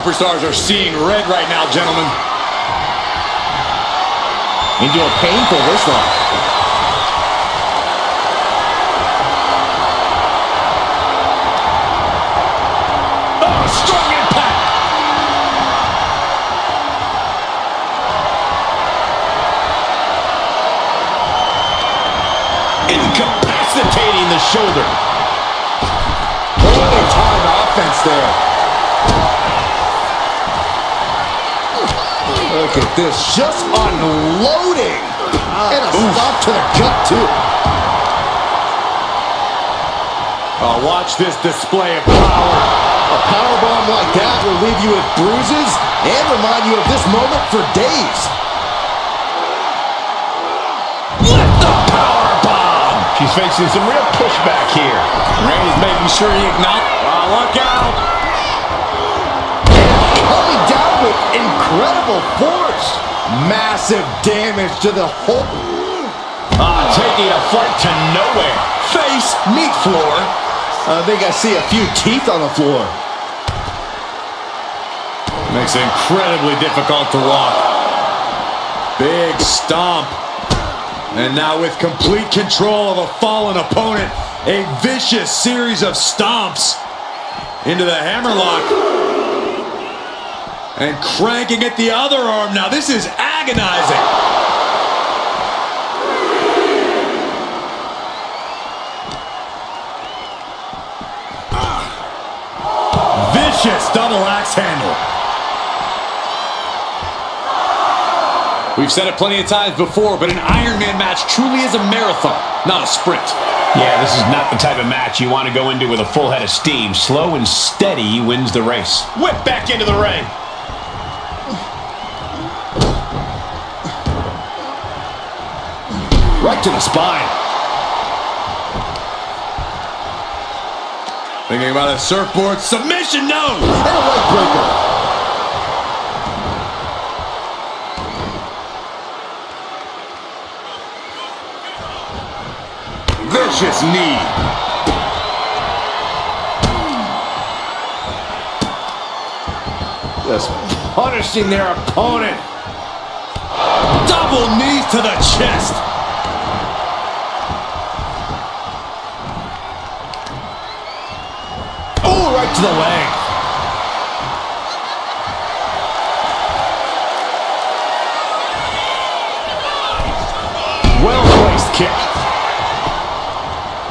Superstars are seeing red right now, gentlemen. Into a painful wrist lock. Oh, strong impact. Incapacitating the shoulder. Poorly timed offense there. Look at this, just unloading. And a stop to the gut, too. Oh, watch this display of power. A powerbomb like that will leave you with bruises and remind you of this moment for days. Lift the powerbomb. She's facing some real pushback here. Reigns making sure he acknowledges. Oh, look out. Coming down with incredible force. Massive damage to the whole... Taking a flight to nowhere. Face, meat floor. I think I see a few teeth on the floor. Makes it incredibly difficult to walk. Big stomp. And now with complete control of a fallen opponent, a vicious series of stomps into the hammerlock. And cranking at the other arm. Now this is agonizing. Vicious double axe handle. We've said it plenty of times before, but an Iron Man match truly is a marathon, not a sprint. Yeah, this is not the type of match you want to go into with a full head of steam. Slow and steady wins the race. Whip back into the ring. Right to the spine. Thinking about a surfboard submission, no! And a leg breaker. Vicious knee. Just punishing their opponent. Double knees to the chest. Oh, right to the leg. Well-placed kick.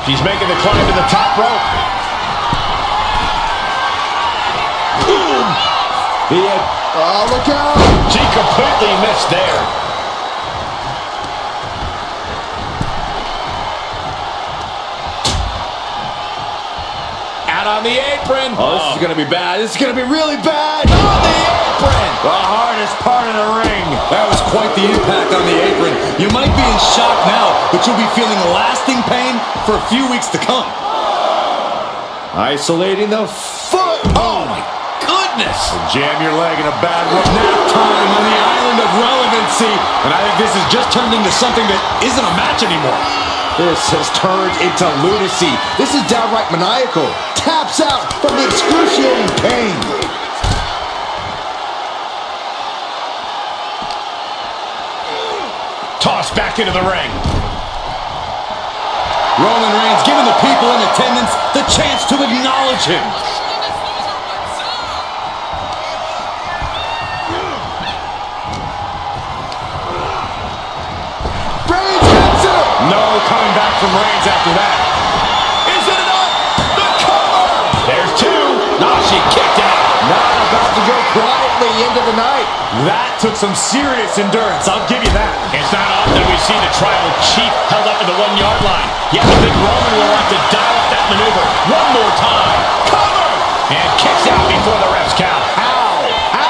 She's making the climb to the top rope. Boom. Oh, look out. She completely missed there. Out on the apron. Oh, this is going to be bad. This is going to be really bad. On the apron. The hardest part of the ring. That was quite the impact on the apron. You might be in shock now, but you'll be feeling lasting pain for a few weeks to come. Isolating the foot. Oh, my goodness. Jam your leg in a bad one. Nap time on the island of relevancy. And I think this has just turned into something that isn't a match anymore. This has turned into lunacy. This is downright maniacal. Taps out from the excruciating pain. Tossed back into the ring. Roman Reigns giving the people in attendance the chance to acknowledge him. Reigns hits it. No coming back from Reigns after that. Is it enough? The cover! There's two. No, she kicked out. Not about to go quietly into the night. That took some serious endurance, I'll give you that. It's not often we see the tribal chief held up at the 1 yard line. Yet I think Roman will have to dial up that maneuver one more time. Cover! And kicks out before the refs count. How? How?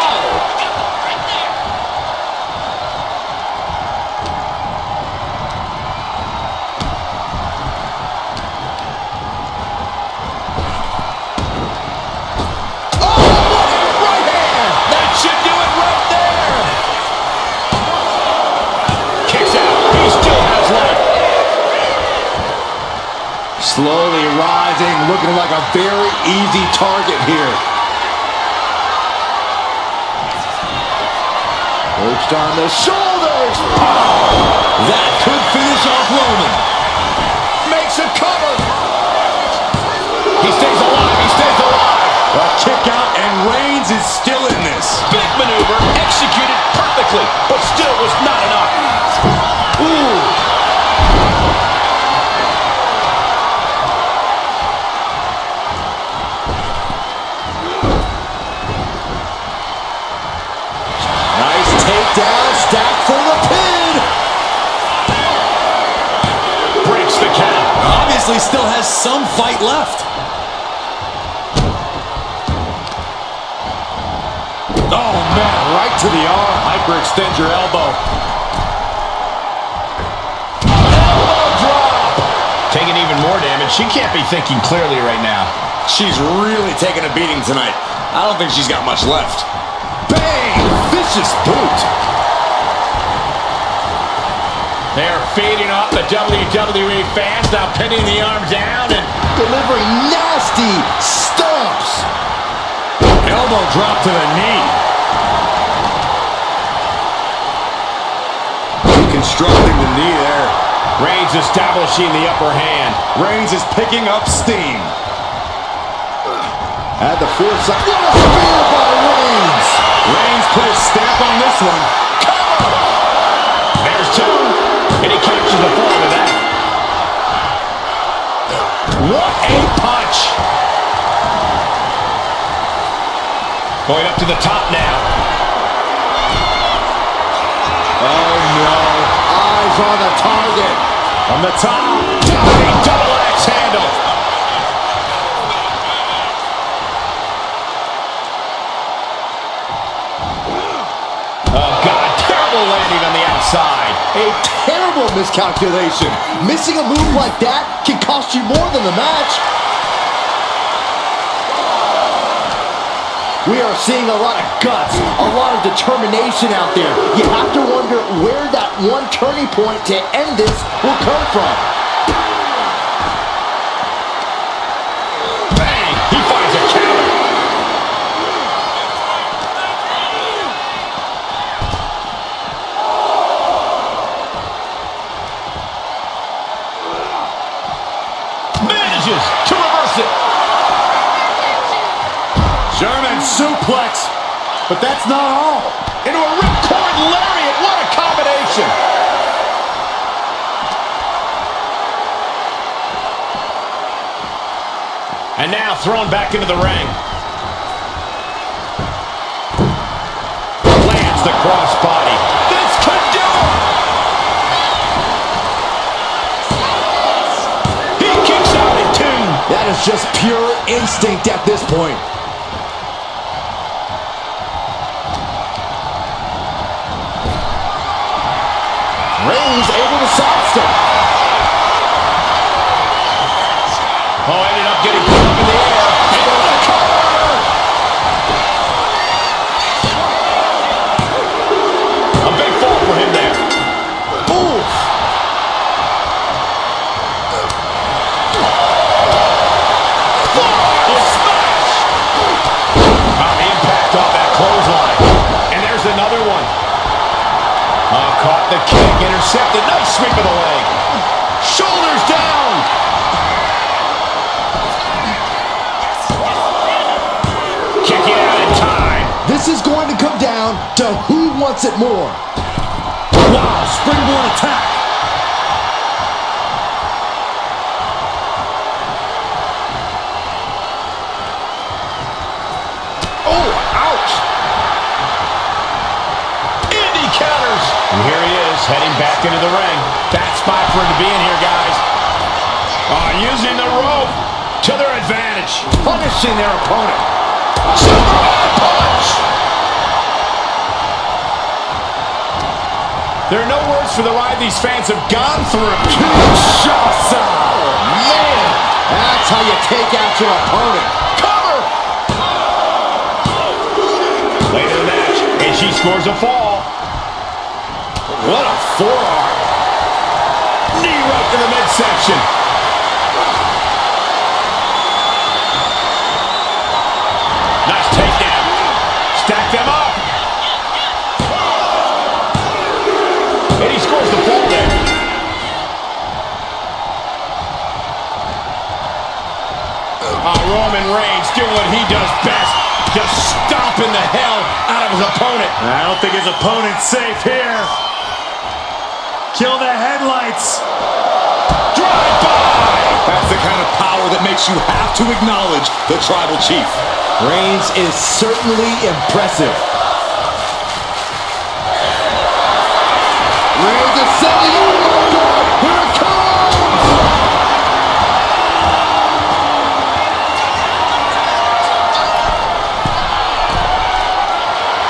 Slowly rising, looking like a very easy target here. Perched on the shoulders. That could finish off Roman. Makes a cover. He stays alive. He stays alive. A kick out, and Reigns is still in this. Big maneuver, executed perfectly, but still was not enough. Ooh. Nice takedown, stack for the pin. Breaks the count. Obviously still has some fight left. Oh, man, right to the arm. Hyperextend your elbow. Elbow drop. Taking even more damage. She can't be thinking clearly right now. She's really taking a beating tonight. I don't think she's got much left. Bang! Vicious boot. They're feeding off the WWE fans, now pinning the arm down and Delivering nasty stomps. Elbow drop to the knee. Constructing the knee there. Reigns establishing the upper hand. Reigns is picking up steam. Had the foresight. What a spear by Reigns. Reigns put his stamp on this one. Cover! There's two. And he captures the form of that. What a punch! Going up to the top now. Oh no. Eyes on the target. On the top. Diving double axe handle. Oh God, terrible landing on the outside. A terrible miscalculation. Missing a move like that can cost you more than the match. We are seeing a lot of guts, a lot of determination out there. You have to wonder where that one turning point to end this will come from. Bang! He finds a counter. Manages to reverse it. German suplex. But that's not all. Into a ripcord lariat. What a combination. And now thrown back into the ring. Lands the crossbody. This could do it. He kicks out at two. That is just pure instinct at this point. Reigns able to sidestep. Oh, ended up getting put up in the air. And the cover! A big fall for him there. Oof. Oh, smash! The impact off that clothesline. And there's another one. Caught the kick, intercepted. Nice sweep of the leg. Shoulders down. Kicking out in time. This is going to come down to who wants it more. Wow, springboard attack. Oh, ouch. Indy counters. And here he is, heading back into the ring. Bad spot for him to be in here, guys. Using the rope to their advantage. Punishing their opponent. Superman punch. There are no words for the ride these fans have gone through. Kinshasa. Man, that's how you take out your opponent. Cover. Later in the match, and she scores a fall. What a forearm. Knee right to the midsection. Nice takedown. Stack them up. doing what he does best, just stomping the hell out of his opponent. I don't think his opponent's safe here. Kill the headlights. Drive-by! That's the kind of power that makes you have to acknowledge the Tribal Chief. Reigns is certainly impressive. Reigns is setting up. Here it comes!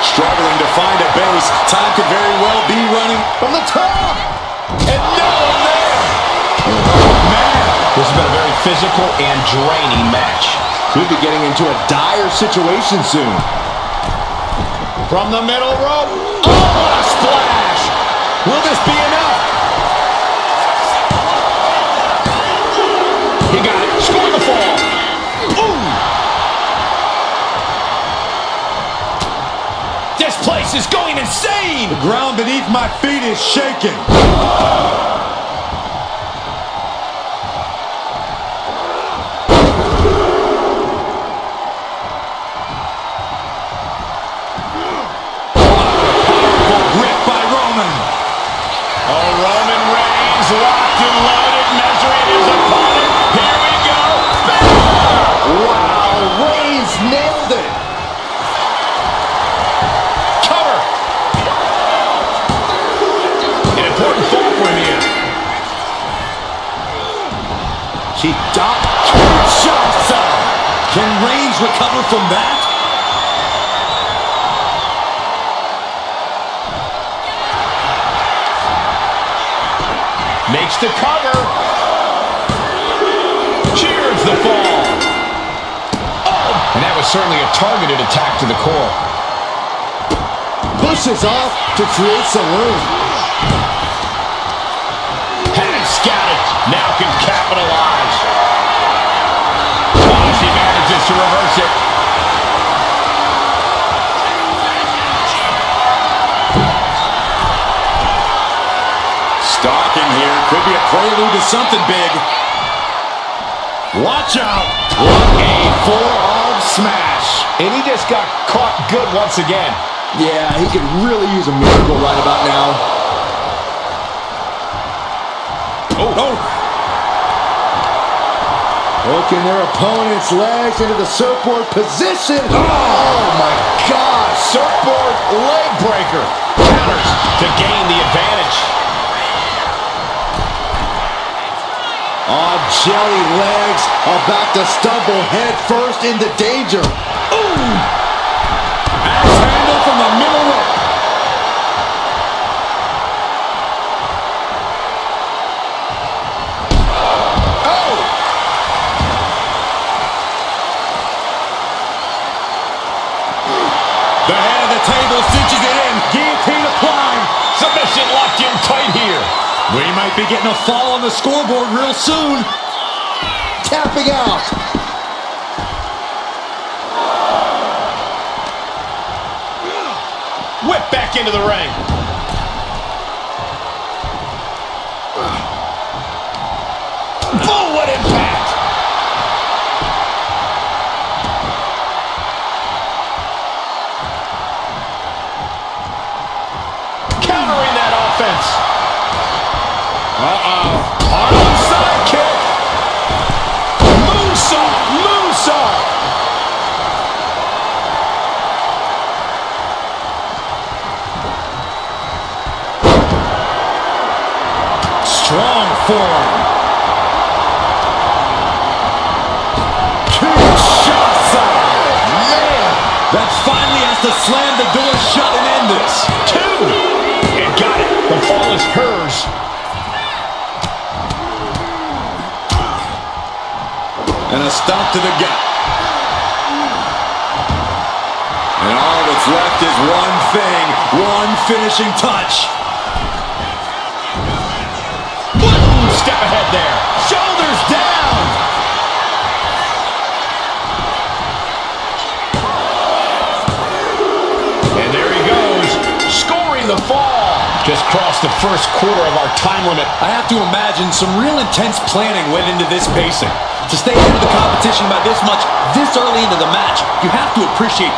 Struggling to find a base. Time could very well be running From the top! And no one there! Man, this has been a very physical and draining match. Could be getting into a dire situation soon. From the middle rope. Oh, what a splash! Will this be enough? He got it. Scoring the fall. Ooh! This place is going insane! The ground beneath my feet is shaking. Powerful grip by Roman. Oh, Roman Reigns locked and loaded, measuring his opponent. Here we go. Wow, Reigns nailed it. Cover. An important fall for him here. He ducked. Kinshasa. Can Reigns recover from that? Makes the cover. Cheers the fall. Oh, and that was certainly a targeted attack to the core. Pushes off to create some room. Had it scouted. Now can capitalize. Oh, she manages to reverse it. Stalking here. Could be a prelude to something big. Watch out. What a forearm smash. And he just got caught good once again. Yeah, he could really use a miracle right about now. Oh. Hooking their opponent's legs into the surfboard position. Oh my God! Surfboard leg breaker. Counters to gain the advantage. Oh, jelly legs about to stumble head first into danger. Ooh! Axe handle from the middle rope. Oh! The head of the table cinches it in. Guillotine applied. Submission locked in tight here. We might be getting a fall on the scoreboard real soon. Tapping out. Whip back into the ring. Oh, what impact! Countering that offense. Arnold sidekick. Moonsault. Moonsault. Strong forearm. Kinshasa. Man. That finally has to slam the door shut and end this. Two. And got it. The fall is hers. And a stomp to the gut. And all that's left is one thing, one finishing touch. Boom! Step ahead there. Shoulders down. And there he goes, scoring the fall. Just crossed the first quarter of our time limit. I have to imagine some real intense planning went into this pacing. To stay ahead of the competition by this much, this early into the match, you have to appreciate.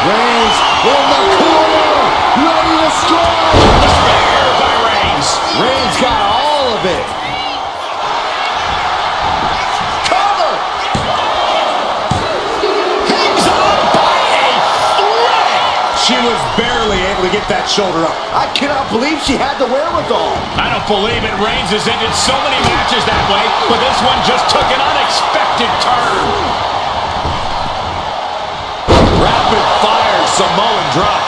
Reigns in the corner, ready to strike. Spear by Reigns. Reigns got all of it. Cover. Hangs on by a thread. She was barely able to get that shoulder up. I cannot believe she had the wherewithal. I don't believe it. Reigns has ended so many matches that way, but this one just took an unexpected turn. Rapid fire Samoan drop.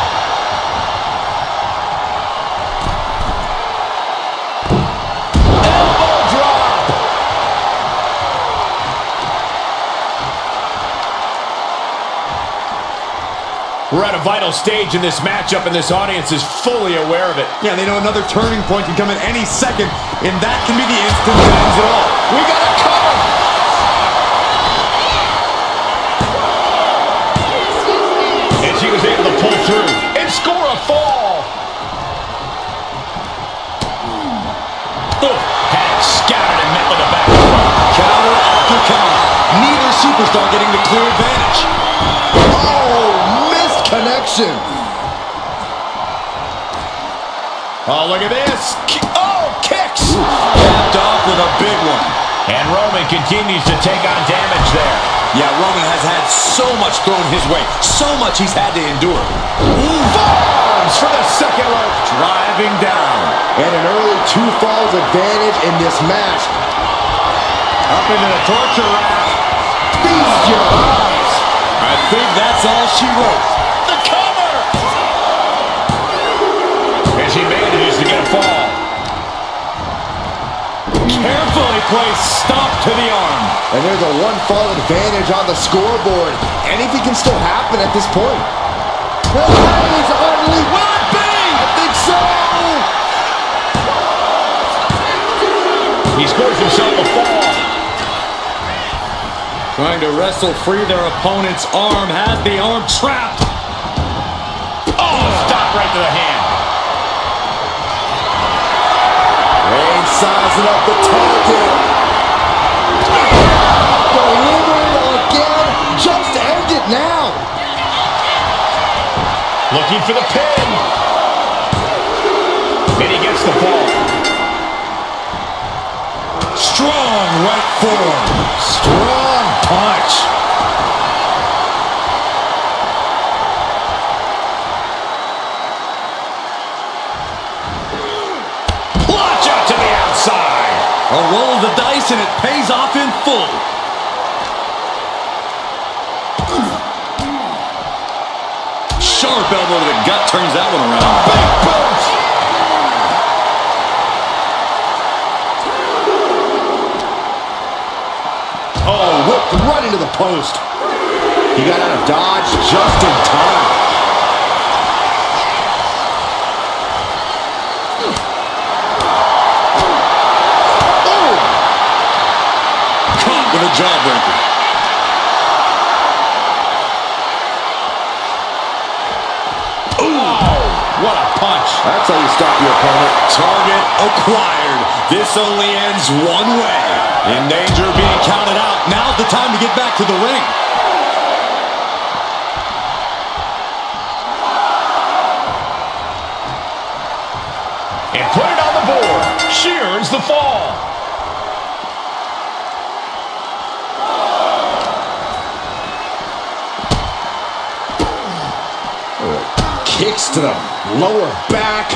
Elbow drop. We're at a vital stage in this matchup, and this audience is fully aware of it. Yeah, they know another turning point can come at any second, and that can be the instant that ends it all. We got a cover. And she was able to pull through and score a fall. Had it scouted and met with a back. Counter after counter. Neither superstar getting the clear advantage. Oh, missed connection. Oh, look at this. Kicks. Capped off with a big one. And Roman continues to take on damage there. Yeah, Roman has had so much thrown his way. So much he's had to endure. Forearms for the second rope. Driving down. And an early 2 falls advantage in this match. Up into the torture rack. Feast your eyes. I think that's all she wrote. The cover. And she manages to get a fall. Carefully placed stomp to the arm. And there's a 1 fall advantage on the scoreboard. Anything can still happen at this point. The Reigns utterly. Will it be? I think so. He scores himself a fall. Trying to wrestle free their opponent's arm. Has the arm trapped. Oh, stop right to the hand. Reigns sizing up the target. Delivered again. Just end it now. Looking for the pin. And he gets the fall. Strong right forearm. Strong punch. Launch out to the outside. A roll of the dice and it pays off in full. Sharp elbow to the gut turns that one around. Big boot. Oh, whipped right into the post. He got out of dodge just in time. Oh! Caught with a jawbreaker. What a punch. That's how you stop your opponent. Target acquired. This only ends one way. In danger of being counted out. Now's the time to get back to the ring. And put it on the board. She earns the fall. Kicks to the lower back,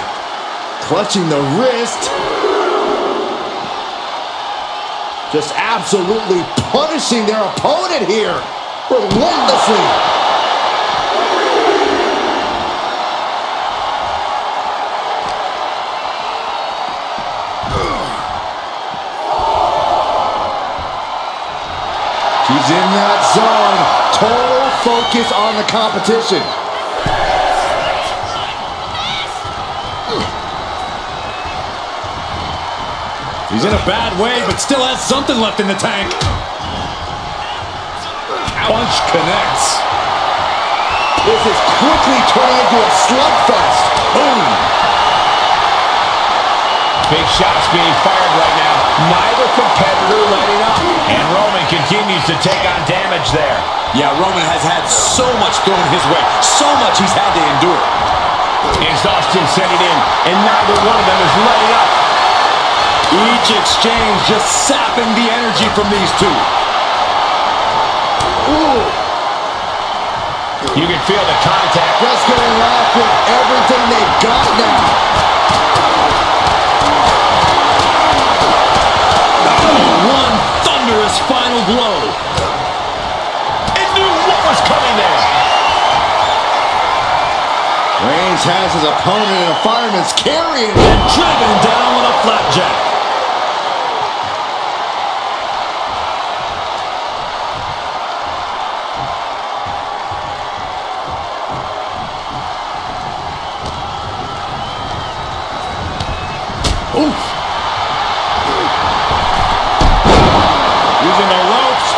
clutching the wrist. Just absolutely punishing their opponent here, relentlessly. She's in that zone. Total focus on the competition. He's in a bad way, but still has something left in the tank. Punch connects. This is quickly turning into a slugfest. Boom. Big shots being fired right now. Neither competitor letting up. And Roman continues to take on damage there. Yeah, Roman has had so much thrown his way. So much he's had to endure. As Austin sent it in, and neither one of them is letting up. Each exchange just sapping the energy from these two. Ooh. You can feel the contact. Just going after everything they've got now. One thunderous final blow. It knew what was coming there. Reigns has his opponent in a fireman's carry and Driven down with a flapjack. Oof. Using the ropes.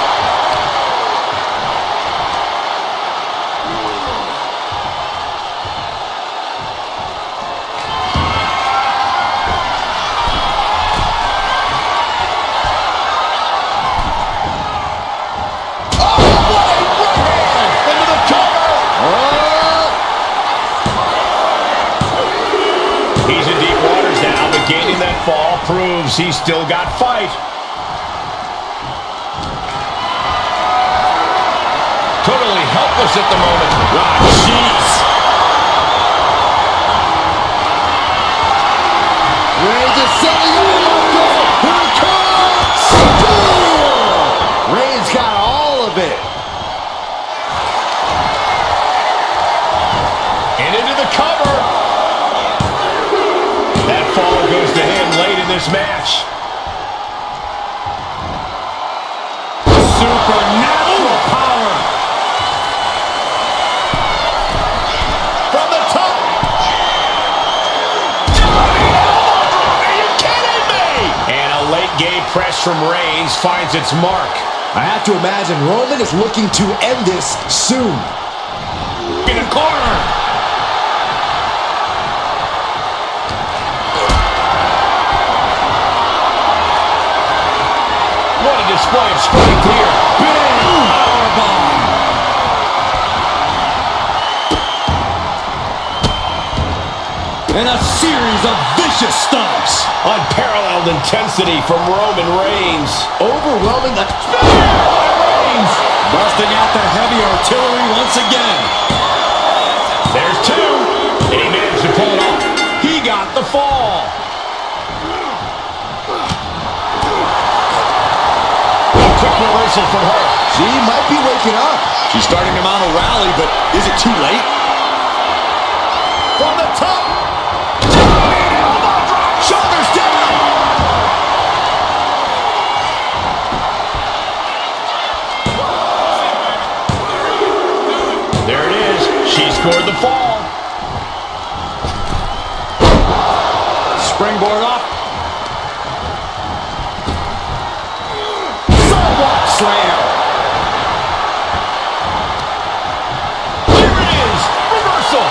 Into the cover. He's in deep waters now, but gaining that fall proves he's still got fight. Totally helpless at the moment. Ah, jeez. Reigns is setting up. Here it comes. Boom! Reigns got all of it. And into the cover. That fall goes to him late in this match. Supernatural power. From the top. Are you kidding me? And a late game press from Reigns finds its mark. I have to imagine Roman is looking to end this soon. In the corner. What a display of strength here. Big powerbomb. And a series of vicious stomps. Unparalleled intensity from Roman Reigns. Overwhelming the... Reigns. Busting out the heavy artillery once again. There's two. And he managed to pull it off. He got the fall. A quick reversal from her. She might be waking up. She's starting to mount a rally, but is it too late? From the top. Shoulders down. There it is. She scored the fall. Springboard up. Sidewalk slam. Here it is. Reversal.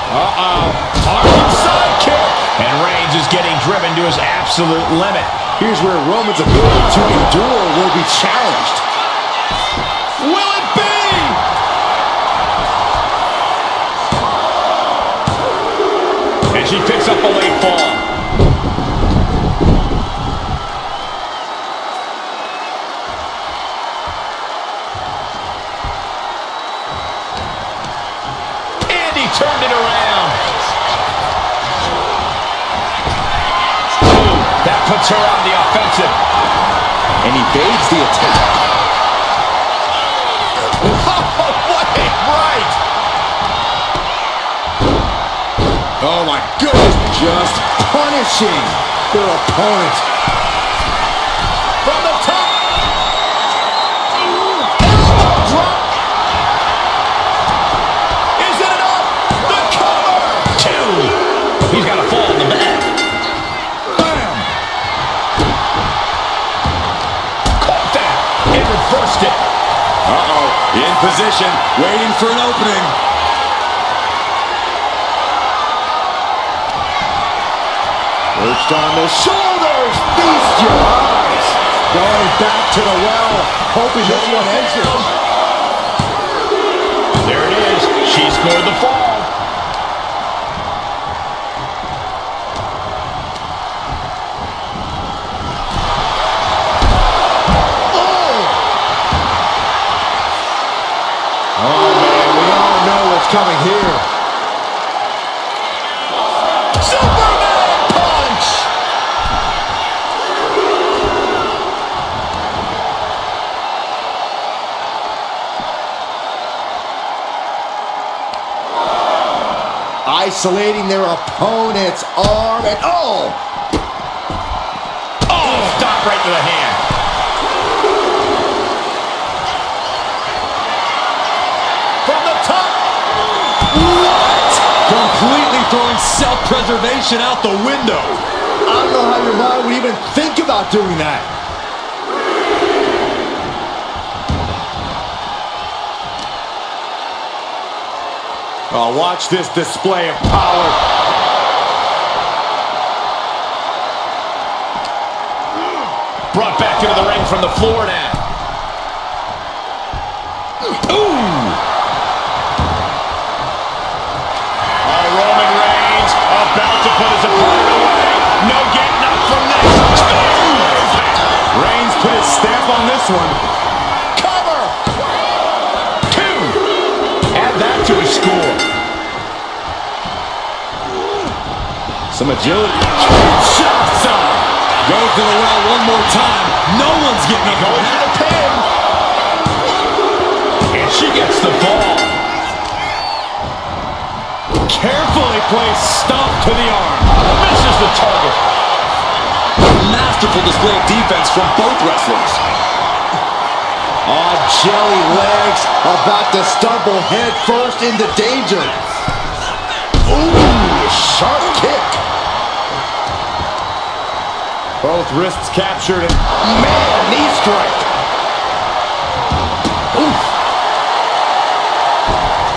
Arm side kick. And Reigns is getting driven to his absolute limit. Here's where Roman's ability to endure will be challenged. Will it be? And she picks up a late fall. And he turned it around. Boom. That puts her on the offensive. And evades the attack. What a right. Oh my goodness. Just punishing their opponent. From the top. Elbow drop. Is it enough? The cover. Two. He's got a fall in the back. Bam. Caught that and reversed it. Uh-oh. position, waiting for an opening. Perched on the shoulders, feast your eyes. Going back to the well, hoping this one ends it. There it is. She scored the fall. Oh, man, we all know what's coming here. Superman punch! Isolating their opponent's arm and oh! Oh, stop right to the hand. From the top. What? Completely throwing self-preservation out the window. I don't know how your mind would even think about doing that. Oh, watch this display of power. Brought back into the ring from the floor now. Ooh! Roman Reigns about to put his opponent away. No getting up from this. Reigns put his stamp on this one. Cover! 2. Add that to his score. Some agility. Goes to the well one more time. No one's getting up. Goes to the pin. And she gets the ball. Carefully placed stomp to the arm. Misses the target. Masterful display of defense from both wrestlers. Oh, jelly legs about to stumble head first into danger. Ooh, sharp kick. Both wrists captured. Man, knee strike. Oof.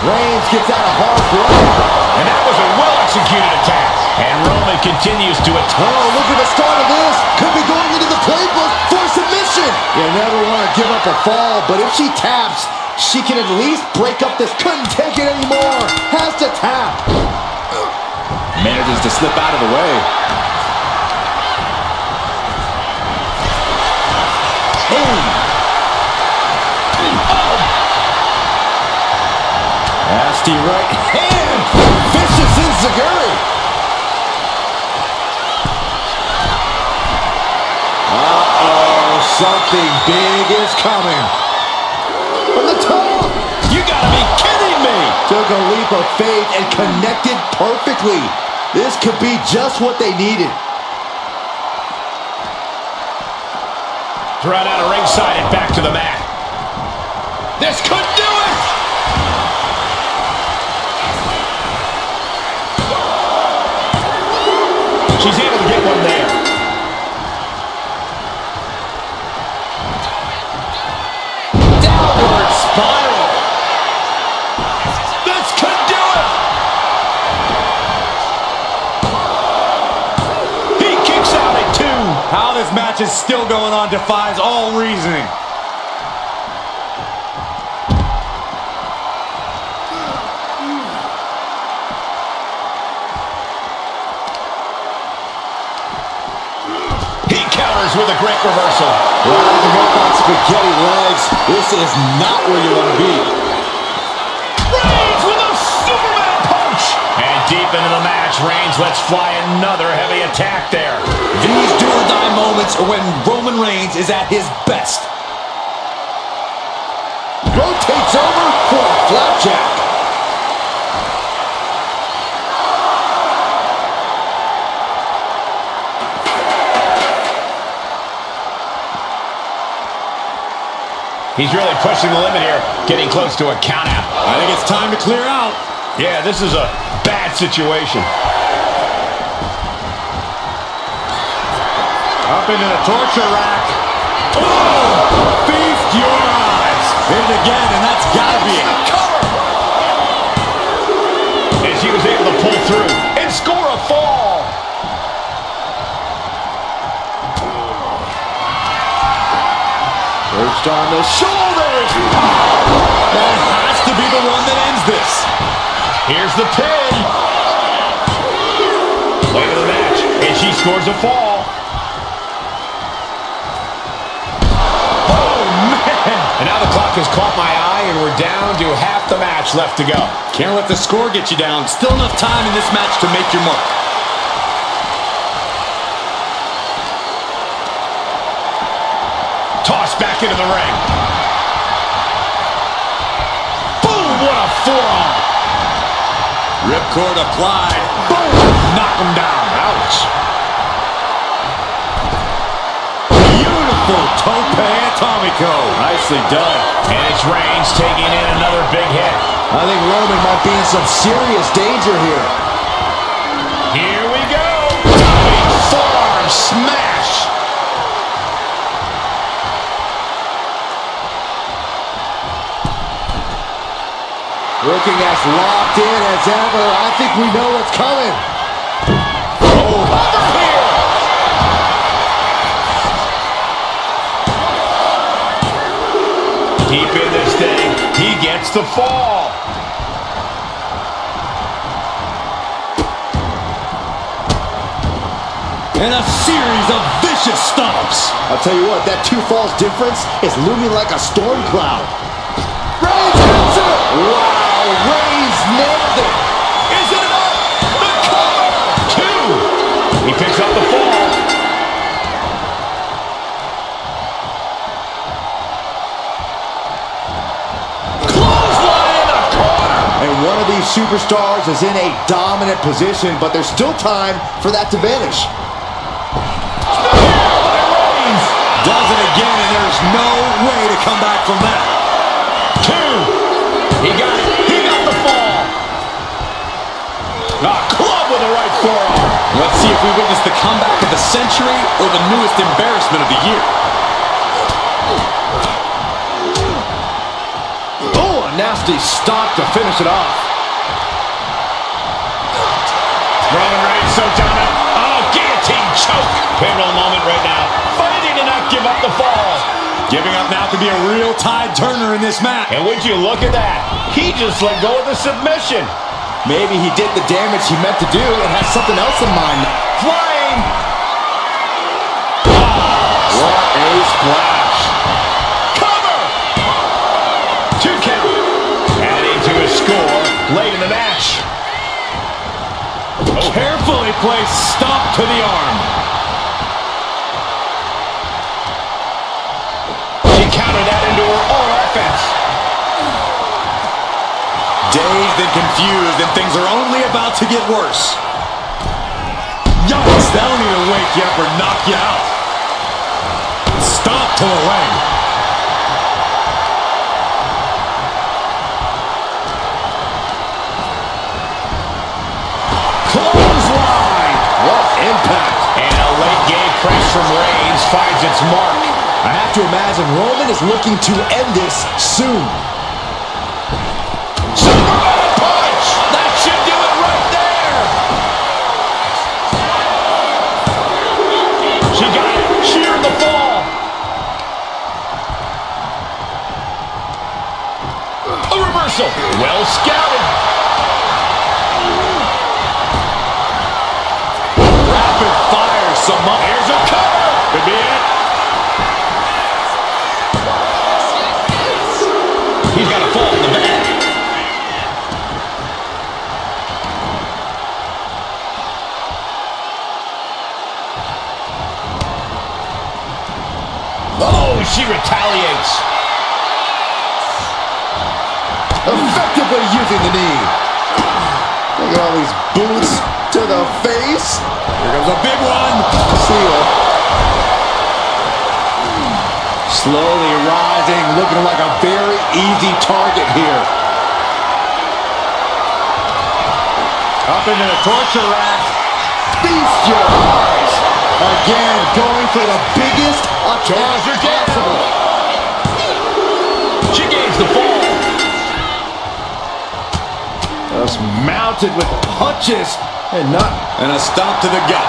Reigns gets out of harm's way. And that was a well-executed attack. And Roman continues to attack. Oh, look at the start of this. Could be going into the playbook for submission. You never want to give up a fall, but if she taps, she can at least break up this. Couldn't take it anymore. Has to tap. Manages to slip out of the way. Nasty right hand. Vicious enziguri. Uh-oh, something big is coming. From the top. You gotta be kidding me. Took a leap of faith and connected perfectly. This could be just what they needed. Thrown out of ringside and back to the mat. This could do it! She's able to get one there. Downward spiral. This could do it! He kicks out at 2. How this match is still going on defies all reasoning. With a great reversal. Riding up on spaghetti legs. This is not where you want to be. Reigns with a Superman punch. And deep into the match, Reigns lets fly another heavy attack there. These do-or-die moments are when Roman Reigns is at his best. Rotates over for a flapjack. He's really pushing the limit here, getting close to a count out. I think it's time to clear out. Yeah, this is a bad situation. Up into the torture rack. Oh! Feast your eyes. Hit it again, and that's got to be it. And she was able to pull through and score a fall. Perched on the shoulders. That has to be the one that ends this. Here's the pin. Late in the match, and she scores a fall. Oh, man. And now the clock has caught my eye, and we're down to half the match left to go. Can't let the score get you down. Still enough time in this match to make your mark. Tossed back into the ring. Boom, what a forearm. Ripcord applied. Boom, knock him down. Ouch. Beautiful tope atomico. Nicely done. And it's Reigns taking in another big hit. I think Roman might be in some serious danger here. Here we go. Big forearm smash. Looking as locked in as ever. I think we know what's coming. Oh, over here. Deep in this thing. He gets the fall. And a series of vicious stomps. I'll tell you what, that 2 falls difference is looming like a storm cloud. Reigns hits it! Wow, Reigns nailed it! Is it enough? The cover! 2. He picks up the fall. Clothesline in the corner. And one of these superstars is in a dominant position, but there's still time for that to vanish. Does it again, and there's no way to come back from that. 2. He got it. He got the fall. A club with the right forearm. Let's see if we witness the comeback of the century or the newest embarrassment of the year. Oh, a nasty stop to finish it off. Roman Reigns so dominant. Oh, guillotine choke. Pivotal moment right now. Fighting to not give up the fall. Giving up now could be a real tide turner in this match. And would you look at that? He just let go of the submission. Maybe he did the damage he meant to do and has something else in mind. Flying. What a splash. Cover. 2 count. Adding to his score late in the match. Oh. Carefully placed stomp to the arm. She countered that into her own offense. Dazed and confused, and things are only about to get worse. Yikes, that'll either wake you up or knock you out. Stomp to the leg. Clothesline. What impact. And a late game press from Reigns finds its mark. I have to imagine Roman is looking to end this soon. Superman punch! That should do it right there! She got it. Sheared the fall. A reversal. Well scouted. Rapid fire, Here's a cover. Could be it. He's got a fall in the back. Oh, she retaliates. Effectively using the knee. Look at all these boots to the face. Here comes a big one. See ya. Slowly rising, looking like a very easy target here. Up into the torture rack. Feast your eyes. Again, going for the biggest attack possible. She gains Just mounted with punches and a stomp to the gut.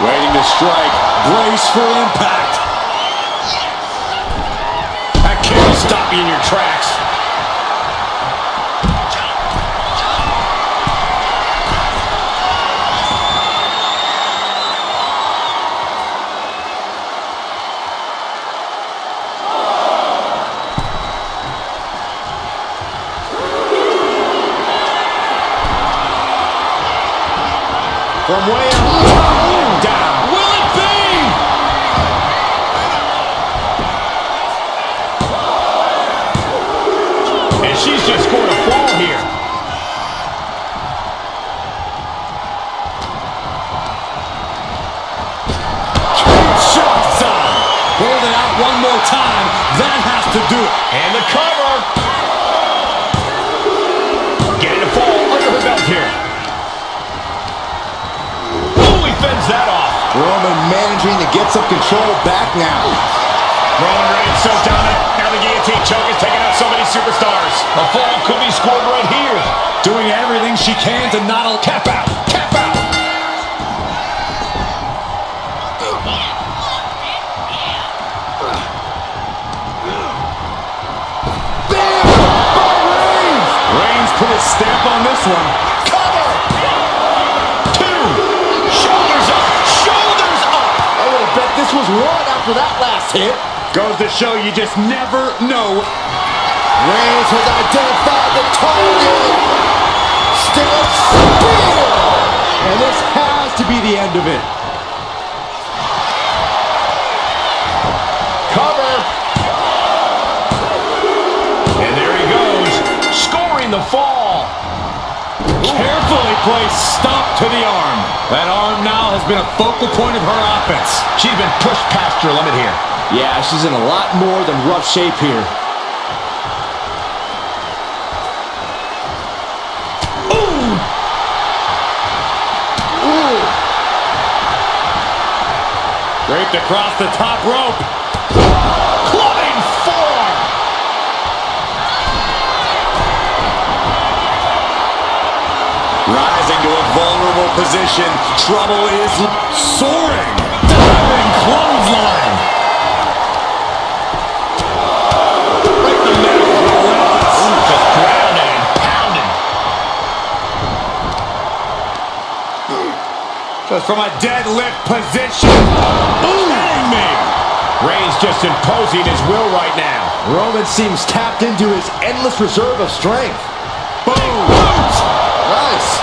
Waiting to strike. Brace for impact. That kick will stop you in your tracks. From way up, down. Will it be? And she's just scored a fall here. Shots on. Hold it out one more time. That has to do it. And the cover. Getting a fall under her belt here. Fends that off. Roman managing to get some control back now. Roman Reigns so dominant. Now the guillotine choke is taking out so many superstars. A fall could be scored right here. Doing everything she can to not tap out. Tap out. Bam! By Reigns! Reigns put his stamp on this one. Cover. Two. Shoulders up. Shoulders up. I would have bet this was one after that last hit. Goes to show you just never know. Reigns has identified the target. Still spear. And this has to be the end of it. Cover. And there he goes. Scoring the fall. Carefully placed stomp to the arm. That arm now has been a focal point of her offense. She's been pushed past her limit here. Yeah, she's in a lot more than rough shape here. Ooh. Ooh. Draped across the top rope. Clubbing four. Rising to a vulnerable position. Trouble is soaring. Diving clothesline. Right in the middle. Just grounding and pounding. Just from a deadlift position. Kidding me. Reigns just imposing his will right now. Roman seems tapped into his endless reserve of strength. Boom. Nice.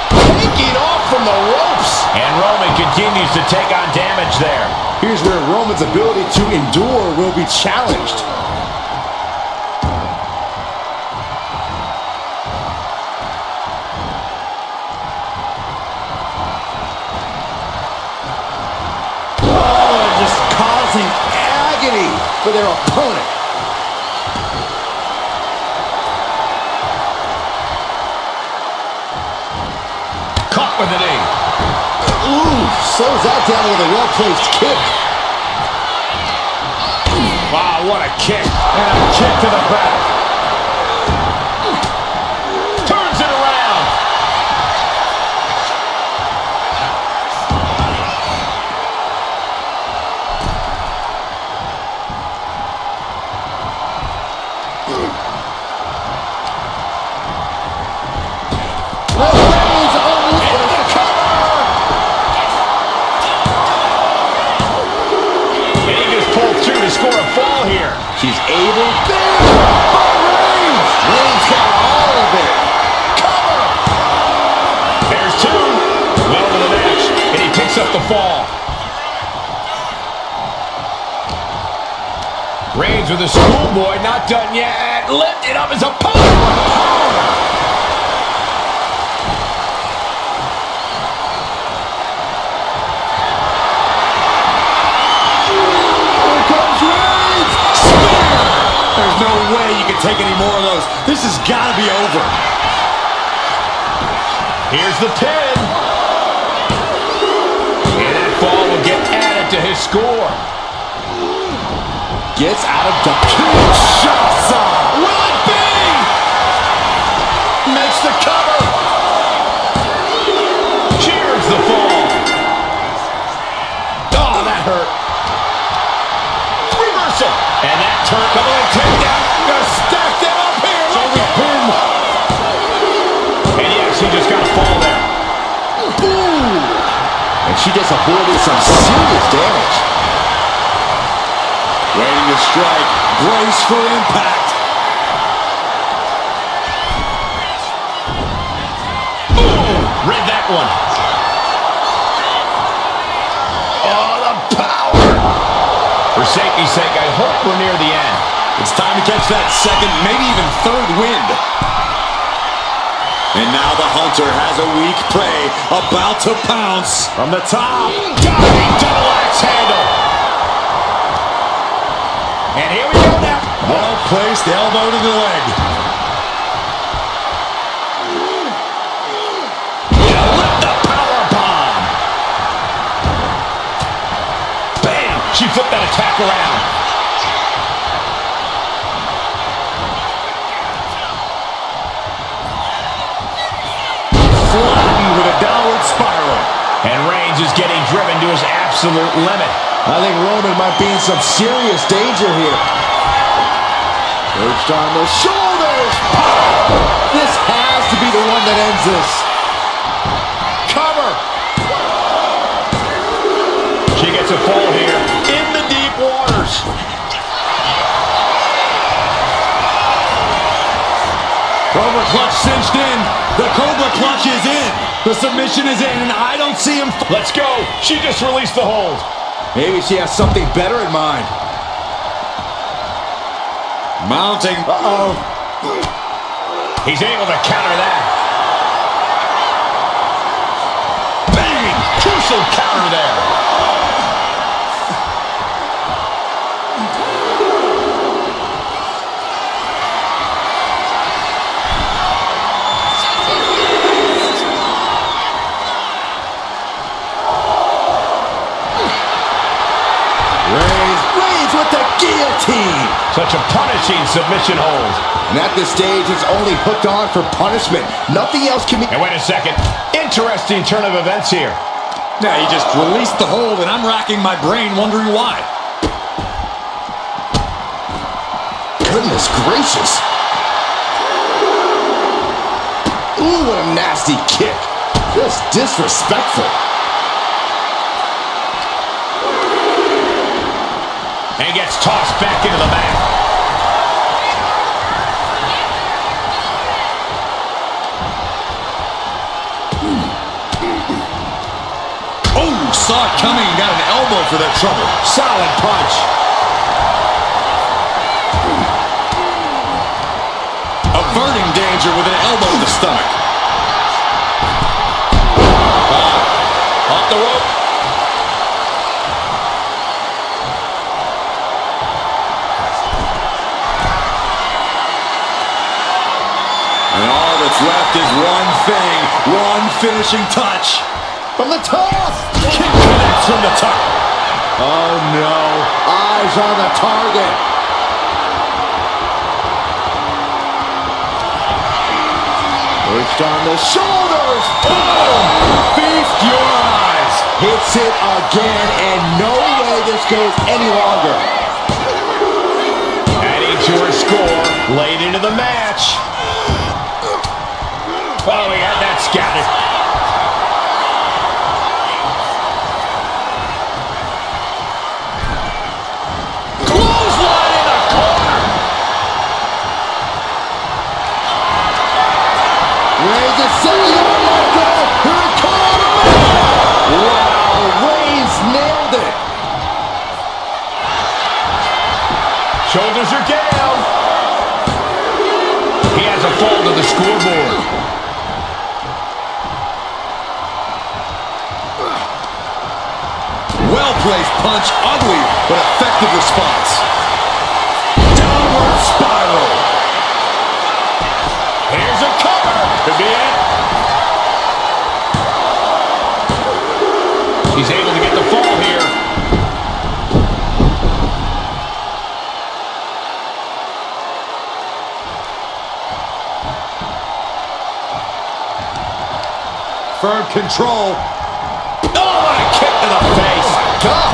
Taking off from the ropes. And Roman continues to take on damage there. Here's where Roman's ability to endure will be challenged. Oh, just causing agony for their opponent. Caught with an knee. Ooh, slows that down with a well-placed kick. Wow, what a kick. And a kick to the back. Turns it around. Reigns almost And the cover. And he just pulled through to score a fall here. She's able. There! By Reigns! Reigns got all of it. Cover. There's two. Well to the match. And he picks up the fall. Reigns with a schoolboy, not done yet. Lifted up his opponent. Here comes Reigns! Spear! There's no way you can take any more of those. This has got to be over. Here's the pin. And that fall will get added to his score. Gets out of the kick. Shots on. Will it be? she just avoided some serious damage. Waiting to strike. Brace for impact. Boom! Read that one. Oh, the power. For safety's sake, I hope we're near the end. It's time to catch that second, maybe even third wind. And now the hunter has a weak prey about to pounce. From the top, diving double axe handle. And here we go now. Well-placed elbow to the leg. With the power bomb. Bam! She flipped that attack around. Flattened with a downward spiral. And Reigns is getting driven to his absolute limit. I think Roman might be in some serious danger here. Perched on the shoulders. This has to be the one that ends this. Cover. She gets a fall here in the deep waters. Cobra clutch cinched in. The Cobra clutch is in. The submission is in, and I don't see him. Let's go. She just released the hold. Maybe she has something better in mind. Mounting. Uh-oh. He's able to counter that. Bang! Crucial counter there. Reigns with the guillotine. Such a punishing submission hold. And at this stage, it's only hooked on for punishment. Nothing else can be... And wait a second. Interesting turn of events here. Yeah, he just released the hold, and I'm racking my brain wondering why. Goodness gracious. Ooh, what a nasty kick. Just disrespectful. And gets tossed back into the mat. Oh, saw it coming and got an elbow for that trouble. Solid punch. Averting danger with an elbow to the stomach. Off the rope. And all that's left is one thing, one finishing touch. From the top. Kick connects from the top. Oh, no. Eyes on the target. Perched on the shoulders. Boom! Feast your eyes. Hits it again, and no way this goes any longer. Adding to her score, late into the match. Oh, he had that scouted. Clothesline in the corner. Reigns is setting up a let go. Here it comes. Wow, Reigns nailed it. Shoulders are down. He has a fall to the scoreboard. Well-placed punch, ugly, but effective response. Downward spiral. Here's a cover. Could be it. He's able to get the fall here. Firm control. Oh, what a kick to the face. God,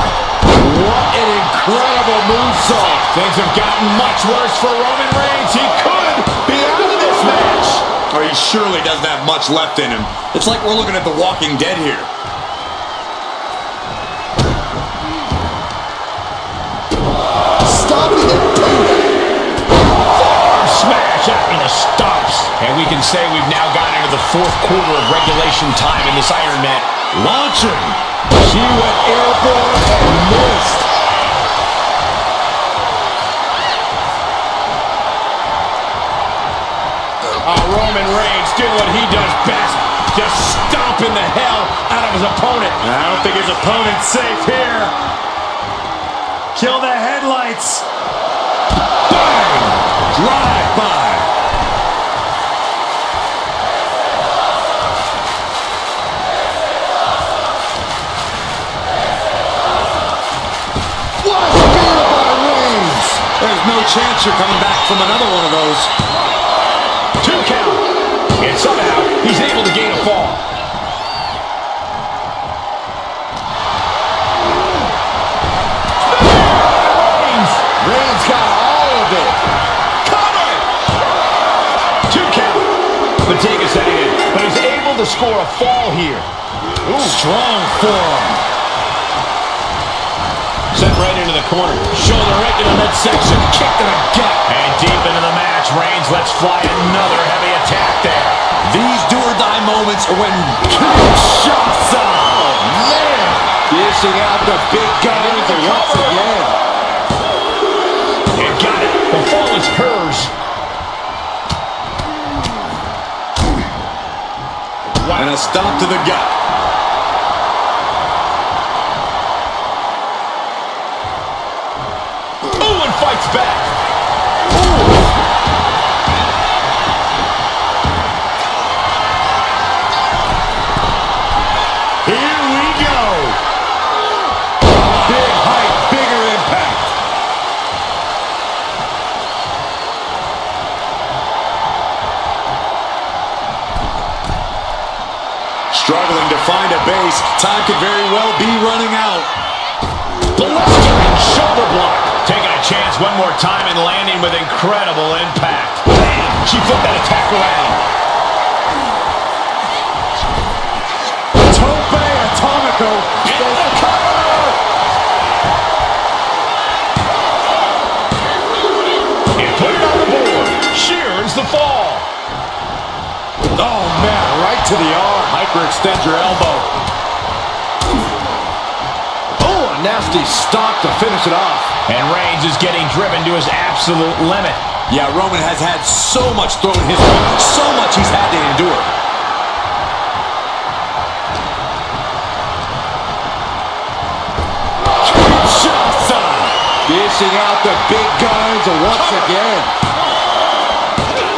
what an incredible moonsault. Things have gotten much worse for Roman Reigns. He could be out of this match. Or he surely doesn't have much left in him. It's like we're looking at The Walking Dead here. shot into stops. And we can say we've now gotten into the fourth quarter of regulation time in this Iron Man. Launching. She went airborne and missed. Roman Reigns did what he does best. Just stomping the hell out of his opponent. I don't think his opponent's safe here. Kill the headlights. Bang! Drive by. What a spear by Reigns. There's no chance you're coming back from another one of those. 2 count. And somehow he's able to gain a fall. Reigns got all of it. Cover! 2 count. Fatigue setting in, but he's able to score a fall here. Ooh, strong forearm. Set right into the corner. Shoulder right to the midsection. Kick to the gut. And deep into the match, Reigns lets fly another heavy attack there. These do-or-die moments are when Kinshasa. Oh, man. Dishing out the big guns once again. And got it. The fall is hers. And a stomp to the gut. Ooh, and fights back. Here we go. Big height, bigger impact. Struggling to find a base. Time could very well be running out. Blistering shoulder block. Taking a chance one more time and landing with incredible impact. Bam! She flipped that attack around. Tope Atomico. In the cover! And put it on the board. She earns the fall. Oh, man, right to the arm. Hyperextend your elbow. Oh, a nasty stomp to finish it off. And Reigns is getting driven to his absolute limit. Yeah, Roman has had so much thrown his way, so much he's had to endure. Kinshasa. Dishing out the big guns once again.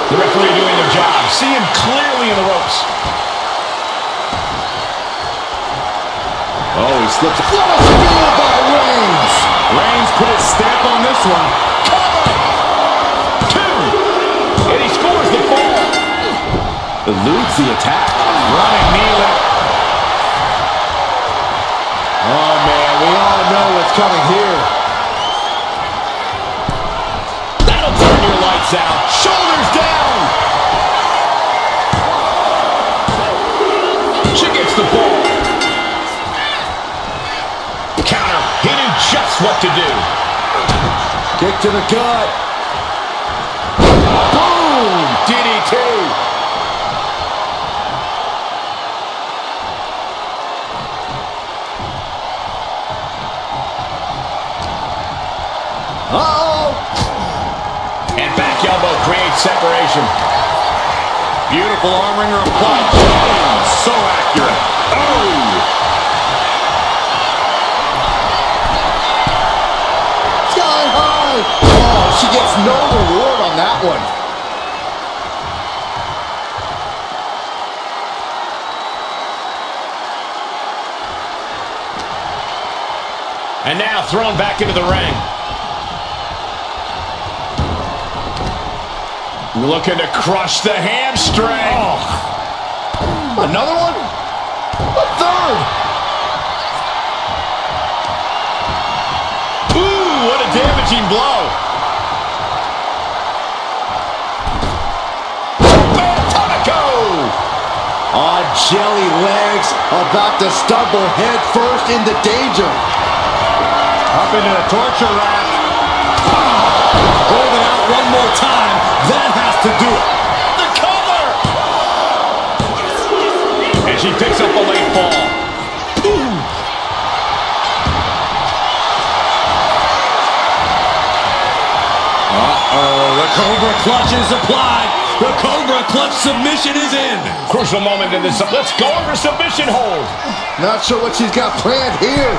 The referee doing their job. See him clearly in the ropes. Oh, he slips. What a spear by Reigns. Reigns put his stamp on this one. Cover! 2! And he scores the fall. Eludes the attack. Running knee lift. Oh, man, we all know what's coming here. That'll turn your lights out. Shoulders down. She gets the ball. Counter. He knew just what to do. Kick to the gut. Boom! DDT. Uh-oh! And back elbow creates separation. Beautiful arm wringer applied. So accurate. Oh! Sky high! Oh, she gets no reward on that one. And now thrown back into the ring. Looking to crush the hamstring. Oh. Another one? A third! Ooh, what a damaging blow. Atomico! On jelly legs, about to stumble head first into danger. Up into the torture rack. Holding out one more time. That has to do clutch is applied. The Cobra clutch submission is in. Crucial moment in this. Let's go for submission hold. Not sure what she's got planned here.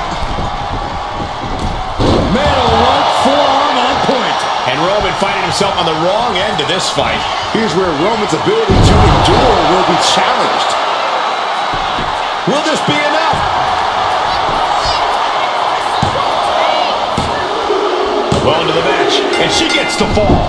Middle rope forearm on point. And Roman finding himself on the wrong end of this fight. Here's where Roman's ability to endure will be challenged. Will this be enough? Well into the match, and she gets the fall.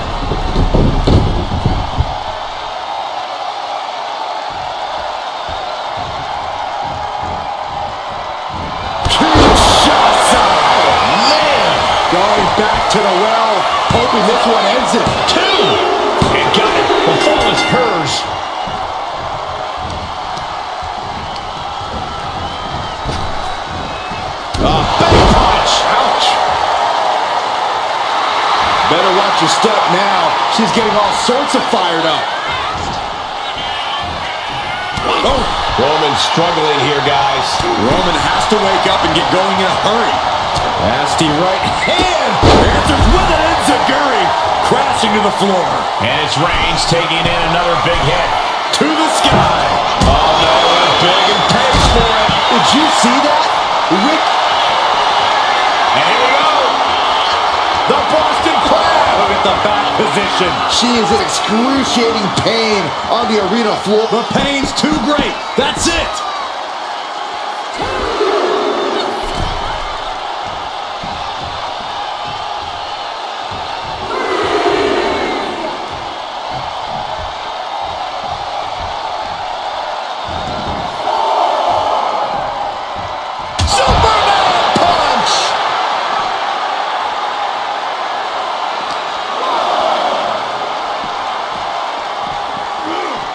Back to the well, hoping this one ends it. 2! And got it. The fall is hers. Big punch. Ouch. Better watch your step now. She's getting all sorts of fired up. Oh. Roman's struggling here, guys. Roman has to wake up and get going in a hurry. Nasty right hand. Answers with an enziguri. Crashing to the floor. And it's Reigns taking in another big hit. To the sky. Oh, no, big and pays for it. Did you see that? Rick. And here we go. The Boston Crab. Look at the back position. She is in excruciating pain on the arena floor. The pain's too great. That's it.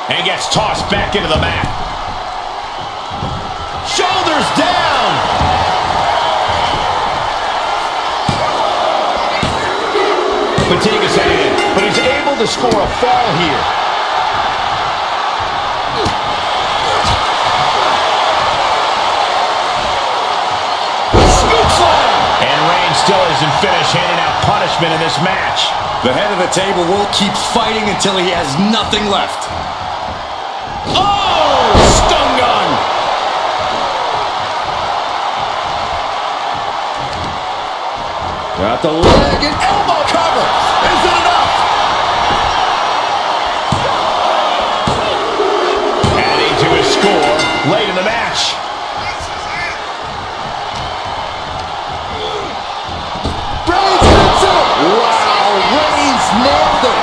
And gets tossed back into the mat. Shoulders down. Fatigue is setting in, but he's able to score a fall here. Scoop slam. And Reigns still isn't finished handing out punishment in this match. The head of the table will keep fighting until he has nothing left. Oh! Stun gun! Got the leg and Elbow cover! Is it enough? Adding to his score late in the match. Reigns hits it! Wow, Reigns nailed it!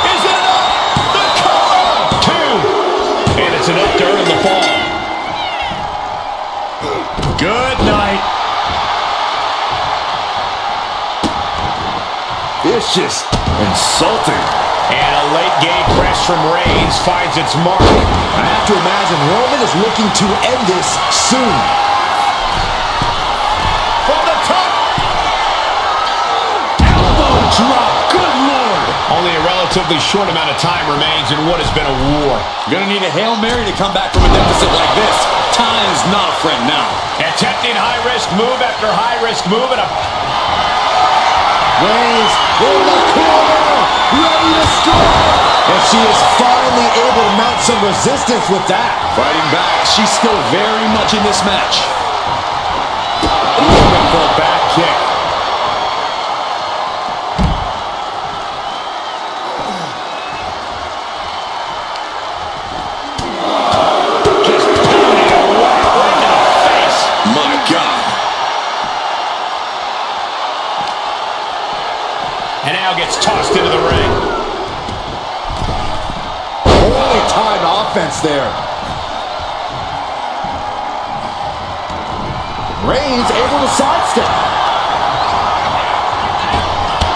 Is it enough? The cover! 2! And it's enough to earn the fall. good night. Vicious. Insulting. And a late game press from Reigns finds its mark. I have to imagine Roman is looking to end this soon. From the top. Elbow drop. Good Lord. Only a relatively short amount of time remains in what has been a war. Gonna need a Hail Mary to come back from a deficit like this. Time is not a friend now. Attempting high-risk move after high-risk move, and a... Reigns in the corner, ready to strike. And she is finally able to mount some resistance with that. Fighting back. She's still very much in this match. Looking for a back kick. Just pounding it right in the face. My God. And now gets tossed into the ring. Only time offense there. Reigns able to sidestep.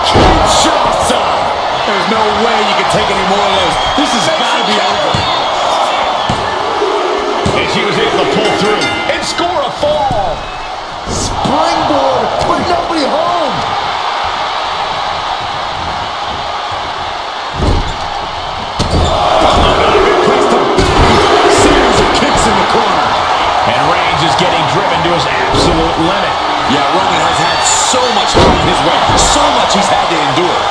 Kinshasa. There's no way you can take any more of those. This has got to be over. And she was able to pull through and score a fall. Springboard, but nobody home. Series of kicks in the corner. And Reigns is getting driven to his absolute limit. Yeah, Roman has had so much thrown his way. So much he's had to endure.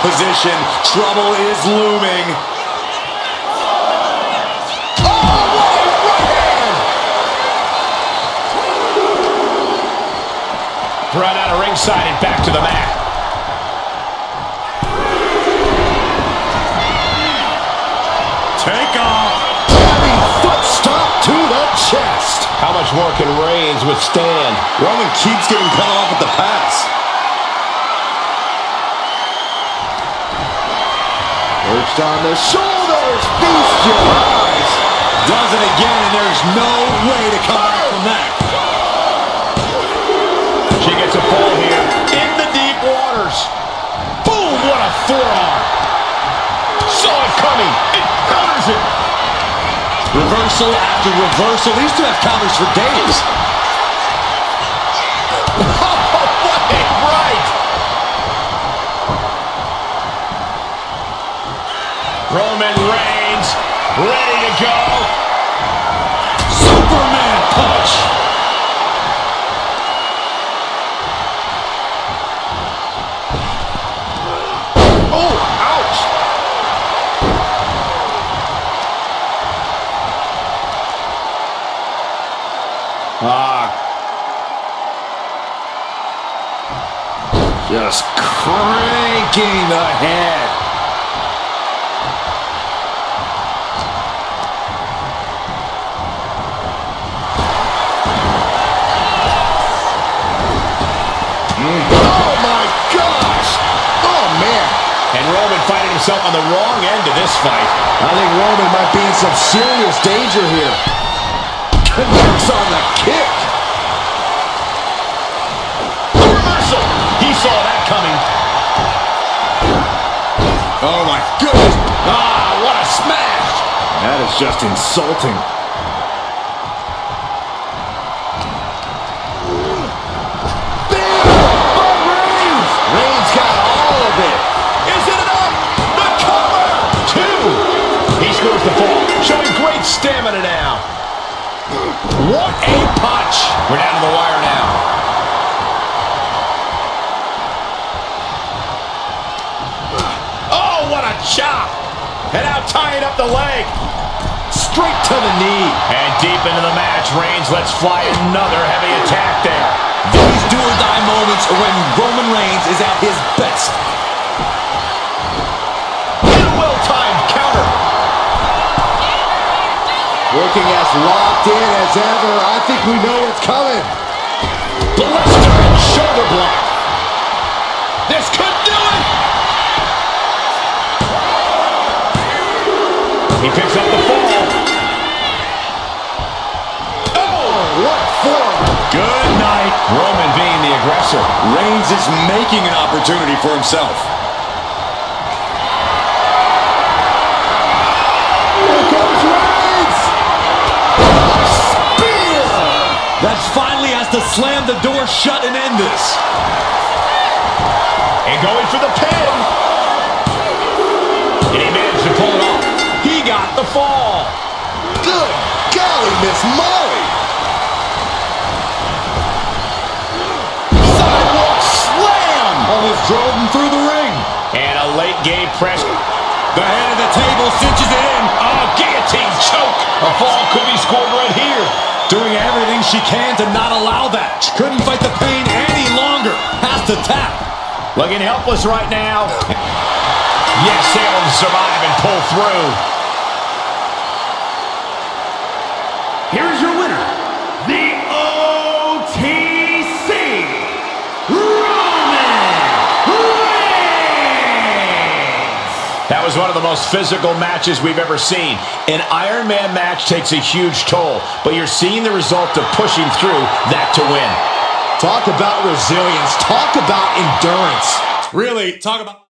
position. Trouble is looming. Oh, what a right hand! Brought out of ringside and back to the mat. Take off. Heavy foot stomp to the chest. How much more can Reigns withstand? Roman keeps getting cut off at the pass. Perched on the shoulders. Feast your eyes. Does it again, and there's no way to come back from that. She gets a fall here in the deep waters. Boom, what a forearm. Saw it coming. It counters it. Reversal after reversal. These two have counters for days. Oh, what a right. Roman Reigns ready to go. Superman punch. Oh, ouch. Just cranking the head. Oh my gosh! Oh man! And Roman finding himself on the wrong end of this fight. I think Roman might be in some serious danger here. Connects on the kick. Reversal. He saw that coming. Oh my goodness. Ah, what a smash. That is just insulting. Reigns got all of it. Is it enough? The cover. 2. He scores the fall, showing great stamina now. What a punch. We're down to the wire now. Oh, what a chop. And now tying up the leg. Straight to the knee. And deep into the match, Reigns lets fly another heavy attack there. These do-or-die moments are when Roman Reigns is at his best. And a well-timed counter. Looking as locked in as ever. I think we know what's coming. Blistering shoulder block. This could do it. He picks up the fall. Oh, What for? Good night. Roman being the aggressor. Reigns is making an opportunity for himself. Here comes Reigns! Spear! That finally has to slam the door shut and end this. And going for the pin. And he managed to pull it off. He got the fall. Good golly, Miss Molly! Sidewalk slam. Almost drove him through the ring. And a late game press. The head of the table cinches it in. Oh, guillotine choke. A fall could be scored right here. Doing everything she can to not allow that. She couldn't fight the pain any longer. Has to tap. Looking helpless right now. Yes, able to survive and pull through. Here's your winner, the OTC, Roman Reigns! That was one of the most physical matches we've ever seen. An Iron Man match takes a huge toll, but you're seeing the result of pushing through that to win. Talk about resilience. Talk about endurance. Really, talk about...